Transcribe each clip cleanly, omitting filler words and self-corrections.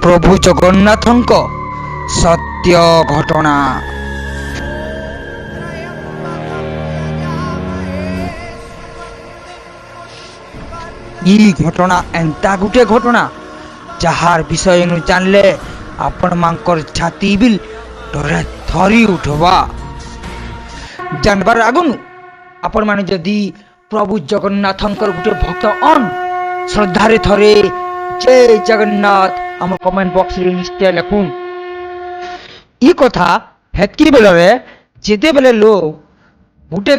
प्रभु जगन्नाथंक सत्य घटना। ई घटना एंता गुटे घटना जहार विषय नु जानले आपण मांकर छाती बिल डरे थरी उठवा। जानबार आगुन आपण माने जदी प्रभु जगन्नाथंकर गुटे भक्त अन श्रद्धारे थरे जय जगन्नाथ आम कमेंट बॉक्स रे निश्चय लिखुन। ई कथा हेतकी बेलरे जेते बेले लोग गुटे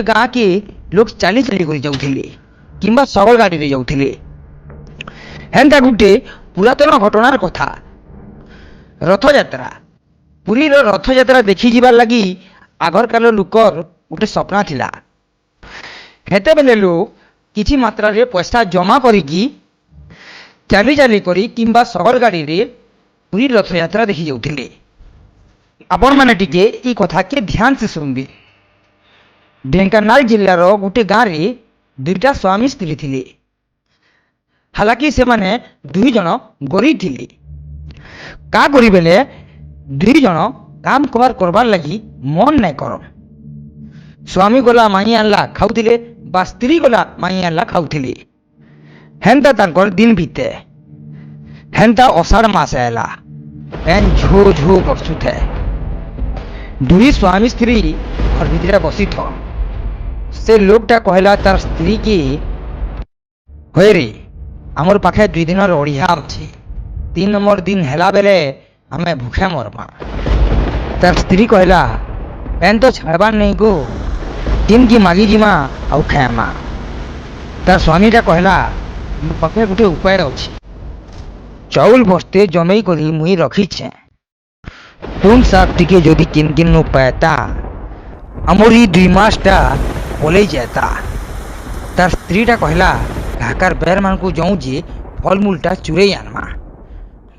गाँ के लोग चाली चाली कर जाउथिले किंबा सगल गाड़ी रे जाउथिले। हेंता गुटे पुरातन घटनार कथा रथ यात्रा। पुरी रो रथ यात्रा देखि जिबार लगी आगर काल लुकर गुटे सपना थिला। हेते बेले लोग किछि मात्रा रे पैसा जमा करिकी चाली चाली करी किंबा सगल गाड़ी रे पुरी रथ यात्रा देखि जाउथिले। आपण माने टिके ई कथा के ध्यान से सुनबे। ढेंकानाल जिल्ला रो गुटे गाँ रे दुईटा स्वामी स्त्री थिले। हालांकि से माने दुई जन गरीब थिले। का करी बेले दुई जन काम करबार लगी मन नहीं कर। स्वामी गला माई आनला खाउथिले बा स्त्री गला माई आनला खाउथिले। हेंता तांकर दिन बीते। हेंता अषाढ़ मास आयला एन झो झो बरसुथे। दुई स्वामी स्त्री घर भितरे बसी था। से लोकटा कहला तार स्त्री की होय रे आमर पाखे 2 दिन ओढ़िया अच्छे 3 नंबर दिन हेला बेले हमें भूखे मरमा। तार स्त्री कहला पेन तो छाड़बार नहीं गो दिन की मागी जिमा आउ खाएमा। तार स्वामीटा कहला मो पाखे गोटे उपाय अच्छे चाउल बस्ते जमई करी मुई रखीछे तुम साग टिके जदि किन किन पैता आमर 2 मासटा पलई जाता। तार स्त्रीटा कहला घाकार बेर मान को जाऊँ जे फलमूलटा चुरे आनमा।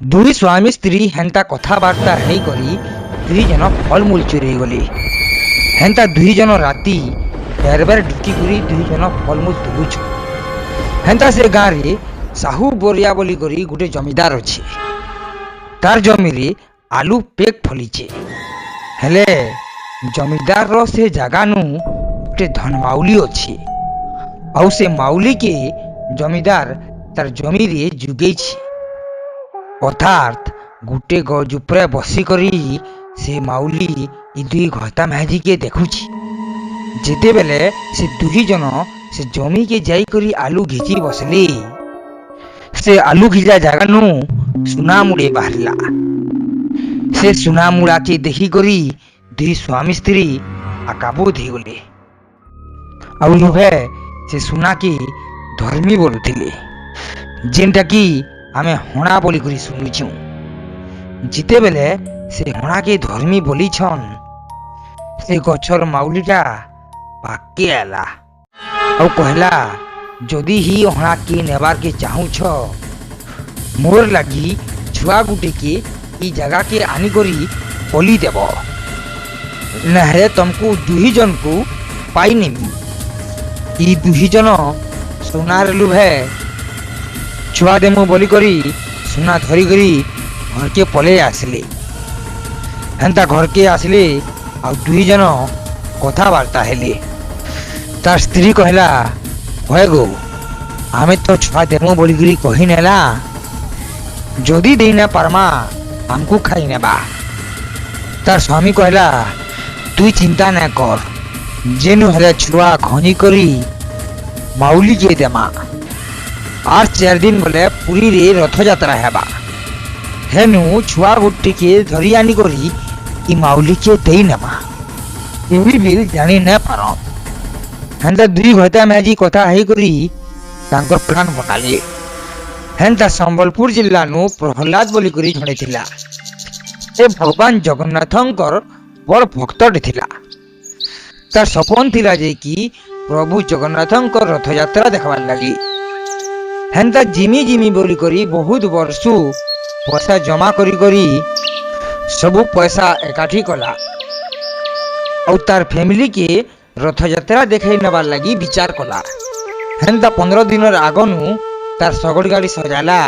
दुई स्वामी स्त्री हेंता कथबार्ता है करी 2 जन फलमूल चुरे गले। हेंता 2 जन राती बेर बेर ढुकी करी 2 जन फलमूल तुलुछ। हेंता से गाँ रे साहू बोरिया बोली करी गुटे जमीदार अच्छे। तार जमी रे आलू पेक फलीचे। हेले जमीदार रो से जगह नु गुटे धन माउली अच्छे। आउ से माउली के जमीदार तार जमी रे जुगेछि। अर्थात गुटे गज उपरे बसी करी से माउली ई 2 घता मेहजी के देखुछि। जेते बेले से 2 जन से जमी के जाई करी आलू घिची बसले। से आलू घिचा जगह नु सुना मुड़े बाहरला। से सुना मुड़ा के देखी करी 2 स्वामी स्त्री आकाबोध हो गले। आउ लोभे से सुना के धर्मी बोलुथिले जेनटा कि आमे हणा बोली करी सुनुछु। जिते बेले से हणा के धर्मी बोली छन से गछर माउलीटा पाके आला आउ कहला जदि ही हणा के नेबार के चाहू छ मोर लगी छुआ गुटे के ई जगह के आनी करी पली देव नहे तुमको 2 जन को पाई नेमी। ई 2 जन सुनार लुभे छुआ देमु बोली करी सुना धरी करी घर के पले आसले। हेंता घर के आसले आ 2 जन कथबार्ता हेले। तार स्त्री कहला होय गो आमे तो छुआ देमु बोली करी कही नेला जदि दे ना पारमा हमको खाई नेबा। तार स्वामी कहला तू चिंता न कर जेनु हेले छुआ खनी करी माउली के देमा। आज 4 दिन बोले पुरी रे रथ यात्रा हेबा। हेनु छुआ गुट्टी के धरी आनी करी ई माउली के देई नेमा। एही बिल जानी न पारो। हेंता 2 घता मेजी कथा है करी तांकर प्लान बनाले। हेंता संबलपुर जिल्ला नु प्रहलाद बोली करी जणे थिला। ए भगवान जगन्नाथंकर बड़ भक्तटे थिला। तार सपन थिला जे कि प्रभु जगन्नाथंकर रथ यात्रा देखबार लगी। हेंता जिमी जिमी बोली करी बहुत वर्षु पैसा जमा करी करी सब पैसा एकाठी कला और तार फैमिली के रथ यात्रा देखाई नबार लगी विचार कला। हेंता 15 दिन आगनु तार सगड़ गाड़ी सजाला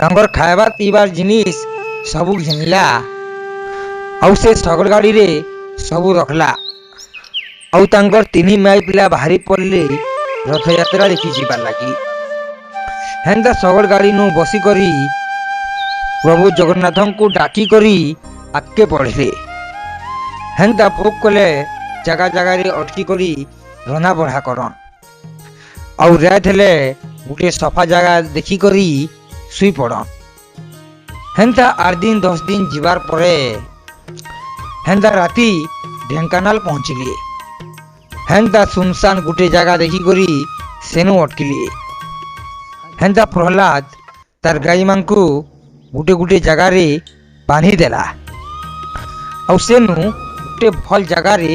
ତାଙ୍କର ଖାଇବା ପିଇବାର ଜିନିଷ ସବୁ ଘିନିଲା। ଆଉ ସେ ଶଗଡ଼ ଗାଡ଼ିରେ ସବୁ ରଖଲା। ଆଉ ତାଙ୍କର 3 ମାଇ ପିଲା ବାହାରି ପଡ଼ିଲେ ରଥଯାତ୍ରା ଦେଖି ଯିବାର ଲାଗି। ହେନ୍ତା ଶଗଡ଼ ଗାଡ଼ିନୁ ବସିକରି ପ୍ରଭୁ ଜଗନ୍ନାଥଙ୍କୁ ଡାକି କରି ଆଗକେ ପଢ଼ିଲେ। ହେନ୍ତା ଭୋଗ କଲେ ଜାଗା ଜାଗାରେ ଅଟକି କରି ରନ୍ଧା ବଢ଼ା କରନ୍। ଆଉ ରାତ ହେଲେ ଗୋଟେ ସଫା ଜାଗା ଦେଖିକରି ଶୁଇ ପଡ଼ନ୍। ହେନ୍ତା 8 ଦିନ 10 ଦିନ ଯିବାର ପରେ ହେନ୍ତା ରାତି ଢେଙ୍କାନାଳ ପହଞ୍ଚିଲେ। ହେନ୍ତା ସୁନସାନ ଗୋଟେ ଜାଗା ଦେଖିକରି ସେନୁ ଅଟକିଲେ। ହେନ୍ତା ପ୍ରହ୍ଲାଦ ତାର ଗାଈମାନଙ୍କୁ ଗୋଟେ ଗୋଟେ ଜାଗାରେ ବାନ୍ଧି ଦେଲା। ଆଉ ସେନୁ ଗୋଟେ ଭଲ ଜାଗାରେ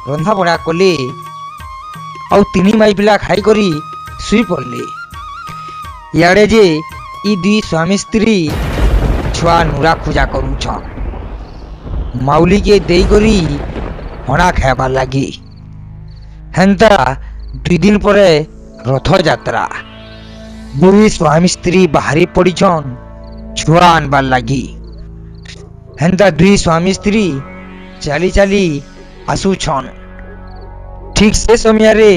ରନ୍ଧା ବଢ଼ା କଲେ। ଆଉ 3 ମାଇ ପିଲା ଖାଇକରି ଶୁଇ ପଡ଼ିଲେ। ଇଆଡ଼େ ଯେ ଇ 2 ସ୍ୱାମୀ ସ୍ତ୍ରୀ ଛୁଆ ନୁରା ଖୋଜା କରୁଛନ୍ ମାଉଲିକେ ଦେଇକରି ହଣା ଖାଇବାର ଲାଗି। ହେନ୍ତା 2 ଦିନ ପରେ ରଥଯାତ୍ରା। 2 ସ୍ୱାମୀ ସ୍ତ୍ରୀ ବାହାରି ପଡ଼ିଛନ୍ ଛୁଆ ଆନବାର ଲାଗି। ହେନ୍ତା 2 ସ୍ୱାମୀ ସ୍ତ୍ରୀ ଚାଲି ଚାଲି ଆସୁଛନ୍। ଠିକ ସେ ସମୟରେ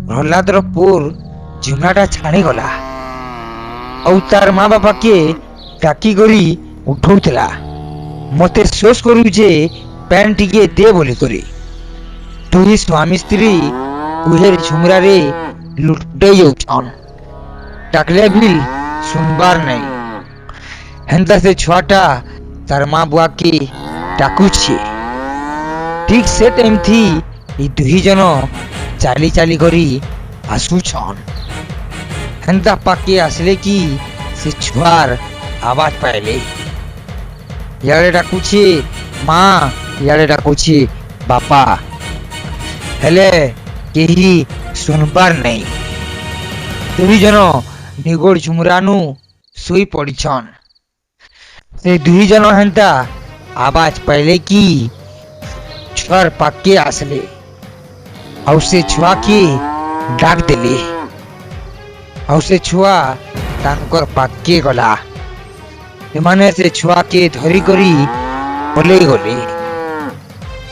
ପ୍ରହ୍ଲାଦର ପୁଅ ଝୁମରାଟା ଛାଣିଗଲା। ଆଉ ତାର ମା ବାପାକେ ଡାକି କରି ଉଠଉଥିଲା। ମତେ ଶୋଷ କରୁଛେ ପ୍ୟାନ୍ ଟିକେ ଦେ ବୋଲି କରି। 2 ସ୍ୱାମୀ ସ୍ତ୍ରୀ ଉହେର ଝୁମରାରେ ଲୁଟେଇ ଯାଉଛନ୍। ଡାକଲେ ବି ଶୁଣବାର ନାହିଁ। ହେନ୍ତା ସେ ଛୁଆଟା ତାର ମା ବୁଆକେ ଡାକୁଛି। ଠିକ ସେ ଟାଇମ ଥି ଇ 2 ଜଣ ଚାଲି ଚାଲି କରି ଆସୁଛନ୍। ହେନ୍ତା ପାକେ ଆସିଲେ କି ସେ ଛୁଆର ଆବାଜ ପାଇଲେ। ଇଆଡ଼େ ଡାକୁଛି ମା, ଇଆଡ଼େ ଡାକୁଛି ବାପା, ହେଲେ କେହି ଶୁଣବାର ନାହିଁ। 2 ଜଣ ନିଗୋଡ଼ ଝୁମରାନୁ ଶୋଇ ପଡ଼ିଛନ୍। ସେ 2 ଜଣ ହେନ୍ତା ଆବାଜ ପାଇଲେ କି ଛୁଆର ପାକେ ଆସିଲେ। ଆଉ ସେ ଛୁଆକେ ଡାକ ଦେଲେ। ଆଉ ସେ ଛୁଆ ତାଙ୍କର ପାକେ ଗଲା। ସେମାନେ ସେ ଛୁଆକେ ଧରି କରି ପଲେଇ ଗଲେ।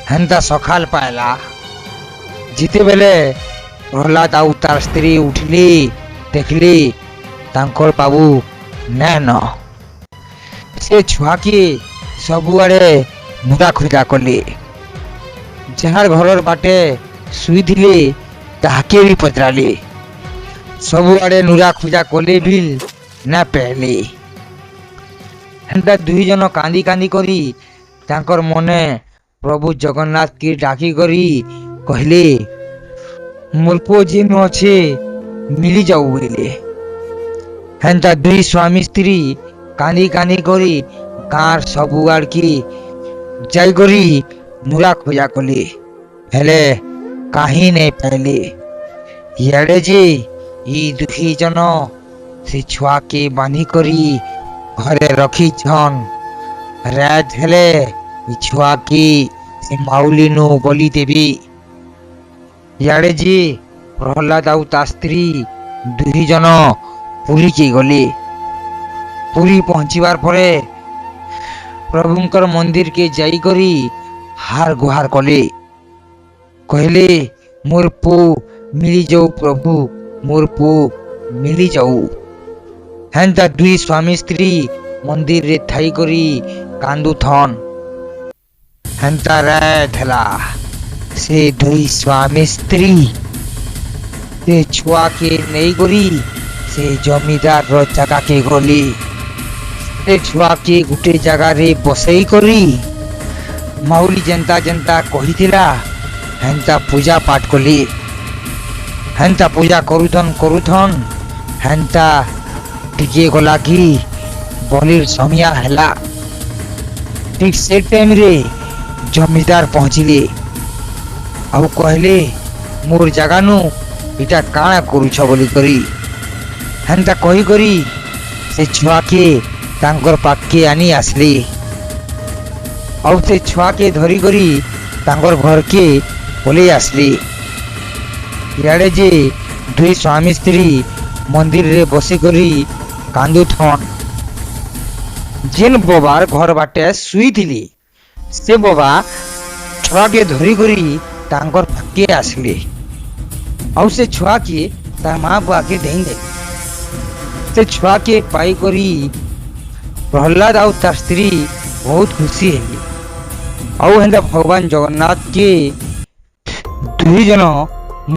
ହେନ୍ତା ସକାଳ ପାଇଲା। ଯେତେବେଳେ ପ୍ରହ୍ଲାଦ ଆଉ ତାର ସ୍ତ୍ରୀ ଉଠିଲେ ଦେଖିଲେ ତାଙ୍କର ବାବୁ ନାଇନ। ସେ ଛୁଆକେ ସବୁଆଡ଼େ ନୁରା ଖୋଜା କଲେ। ଯାହାର ଘରର ବାଟେ ଶୁଇଥିଲେ ତାହାକେ ବି ପଚରାଲେ। ସବୁଆଡ଼େ ନୁରା ଖୋଜା କଲେ ବି ନା ପାଇଲେ। ହେନ୍ତା 2 ଜଣ କାନ୍ଦି କାନ୍ଦି କରି ତାଙ୍କର ମନେ ପ୍ରଭୁ ଜଗନ୍ନାଥକେ ଡାକି କରି କହିଲେ ମୋର ପୁଅ ଯେନ ଅଛେ ମିଳିଯାଉ ବୋଇଲେ। ହେନ୍ତା 2 ସ୍ୱାମୀ ସ୍ତ୍ରୀ କାନ୍ଦି କାନ୍ଦି କରି ଗାଁର ସବୁଆଡ଼କେ ଯାଇକରି ନୁରା ଖୋଜା କଲେ, ହେଲେ କାହିଁ ନାଇଁ ପାଇଲେ। ଇଆଡ଼େ ଯେ ଇ 2 ଜଣ ସେ ଛୁଆକେ ବାନ୍ଧି କରି ଘରେ ରଖିଛନ୍। ରାତ ହେଲେ ଇ ଛୁଆକେ ସେ ମାଉଲିନୁ ବଲି ଦେବି। ଇଆଡ଼େ ଯେ ପ୍ରହ୍ଲାଦ ଆଉ ତା ସ୍ତ୍ରୀ 2 ଜଣ ପୁରୀକେ ଗଲେ। ପୁରୀ ପହଞ୍ଚିବାର ପରେ ପ୍ରଭୁଙ୍କର ମନ୍ଦିରକେ ଯାଇକରି ହାର ଗୁହାର କଲେ। କହିଲେ ମୋର ପୁଅ ମିଳିଯାଉ ପ୍ରଭୁ, ମୋର ପୁଅ ମିଳିଯାଉ। ହେନ୍ତା 2 ସ୍ୱାମୀ ସ୍ତ୍ରୀ ମନ୍ଦିରରେ ଥାଇକରି କାନ୍ଦୁଥନ୍। ହେନ୍ତା ରାତ ହେଲା। ସେ 2 ସ୍ୱାମୀ ସ୍ତ୍ରୀ ସେ ଛୁଆକେ ନେଇକରି ସେ ଜମିଦାରର ଜାଗାକେ ଗଲେ। ସେ ଛୁଆକେ ଗୋଟେ ଜାଗାରେ ବସେଇ କରି ମାଉଲି ଯେନ୍ତା ଯେନ୍ତା କହିଥିଲା ହେନ୍ତା ପୂଜା ପାଠ କଲେ। ହେନ୍ତା ପୂଜା କରୁଥନ୍ ହେନ୍ତା ଟିକେ ଗଲା କି ବଲିର ସମିଆ ହେଲା। ଠିକ ସେ ଟାଇମରେ ଜମିଦାର ପହଞ୍ଚିଲେ। ଆଉ କହିଲେ ମୋର ଜାଗାନୁ ଏଟା କାଣା କରୁଛ ବୋଲି କରି। ହେନ୍ତା କହି କରି ସେ ଛୁଆକେ ତାଙ୍କର ପାଖକେ ଆନି ଆସିଲେ। ଆଉ ସେ ଛୁଆକେ ଧରି କରି ତାଙ୍କର ଘରକେ ପଲେଇ ଆସିଲେ। ଇଆଡ଼େ ଯେ 2 ସ୍ୱାମୀ ସ୍ତ୍ରୀ ମନ୍ଦିରରେ ବସିକରି କାନ୍ଦୁଥନ୍। जेन बोबार घर बाटे शुईली से बोबा छुआके धरिकी तांकर पाखे आसले आउ से छुआ के तार माँ बुआ के देदे से छुआ के पाई करी प्रहलाद आउ तार स्त्री बहुत खुशी हेली आउ हेन्दा भगवान जगन्नाथ के दुई जन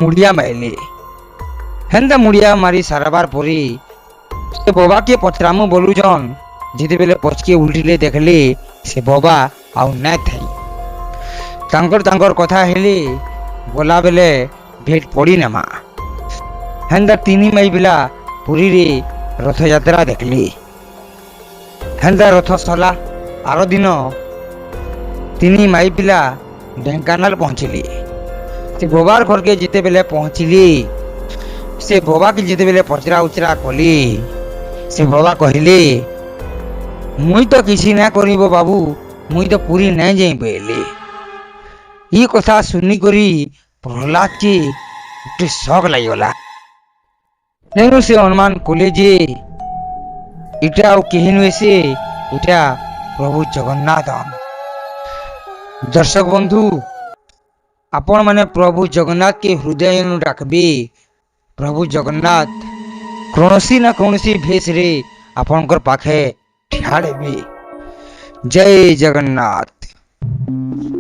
मुड़िया मारिले हेन्दा मुड़िया मारी साराबार परी से बोबा के पचरामु बोलुजन जिते बेले पचके उल्टिले देखले से बोबा आउ नाय थाई तांकर कथा हेले बोला बेले भेट पड़ी नामा हेन्दा तीन माई बिला पुरी रे रथ यात्रा देखली हेन्दा रथ सला आर दिन तीन माई पिला ढेंकानाल पहुँचली से बोबार घर के जिते बेले पहुँचली से बोबा के जिते बेले पचरा उचरा कली से बोबा कहले मुई तो किसी ना करिबो बाबू मुई तो पूरी नहीं जाई बेले ये कथा सुनी करी प्रहलाद के गोटे शक लगिगला तेणु से अनुमान कले जे इटा आउ केही नुहे से इटा प्रभु जगन्नाथ दर्शक बंधु आपण माने प्रभु जगन्नाथ के हृदय डाकबे प्रभु जगन्नाथ कौनसी ना कौनसी भेष रे आपणकर पाखे ठिया हेबे। जय जगन्नाथ।